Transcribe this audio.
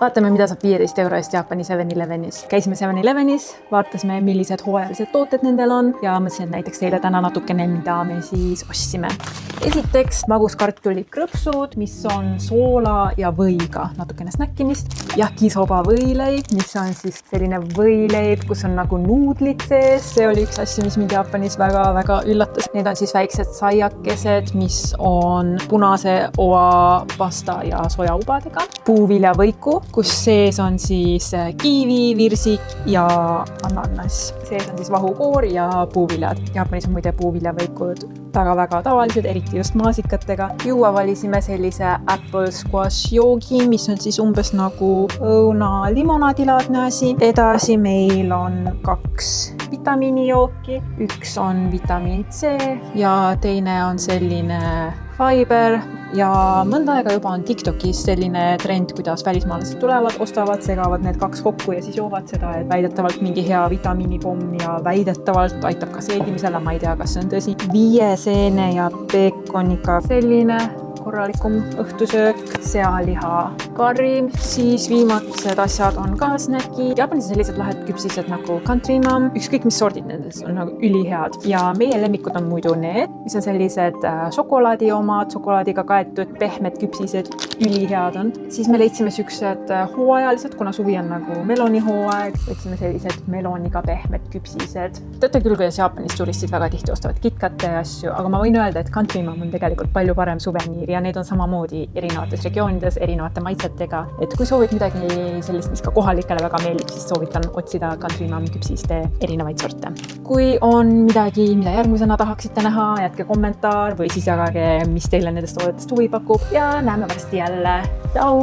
Vaatame, mida saab 15 euro eest Jaapani 7-Elevenis. Käisime 7-Elevenis, vaatasime, millised hooajalised tooted nendel on ja mõtlesin, et näiteks teile täna natukene, mida me siis ostsime. Esiteks maguskartulikrõpsud, mis on soola ja võiga, natukene snäkkimist. Yakisoba võileib, mis on siis selline võileib, kus on nagu nuudlid sees. See oli üks asja, mis mind Jaapanis väga üllatas. Need on siis väiksed saiakesed, mis on punase oa pasta ja sojaubadega. Puuviljavõiku, kus sees on siis kiivi, virsik ja ananas. Sees on siis vahukoor ja puuviljad. Jaapanis on muide puuviljavõikud väga tavalised, eriti just maasikatega. Juua valisime sellise apple squash joogi, mis on siis umbes nagu õuna limonaadilaadne asi. Edasi meil on 2 vitamiinijooki. Üks on vitamiin C ja teine on selline fiber ja mõnda aega juba on TikTokis selline trend, kuidas välismaalased tulevad, ostavad, segavad need 2 kokku ja siis joovad seda, et väidetavalt mingi hea vitamiinipomm ja väidetavalt aitab ka seedimisele, ma ei tea, kas see on tõsi. 5 seene ja peekoniga selline korralikum õhtusöök, sealiha karri, siis viimased asjad on ka snäki. Jaapanis on sellised lahed küpsised nagu Countryman, ükskõik mis sordid nendes on nagu ülihead ja meie lemmikud on muidu need, mis on sellised šokolaadi omad, šokolaadiga kaetud pehmed küpsised, ülihead on. Siis me leidsime siuksed hooajalised, kuna suvi on nagu melonihooaeg, leidsime sellised meloniga pehmed küpsised. Teate küll, kuidas Jaapanis turistid väga tihti ostavad KitKatte ja asju, aga ma võin öelda, et Countryman on tegelikult palju parem suveniir ja need on samamoodi erinevates regioonides, erinevate maitsetega. Et kui soovid midagi sellist, mis ka kohalikele väga meeldib, siis soovitan otsida Countryman küpsiste erinevaid sorte. Kui on midagi, mida järgmisena tahaksite näha, jätke kommentaar või siis jagage, mis teile nendest toodetest huvi pakub ja näeme varsti jälle. Tšau!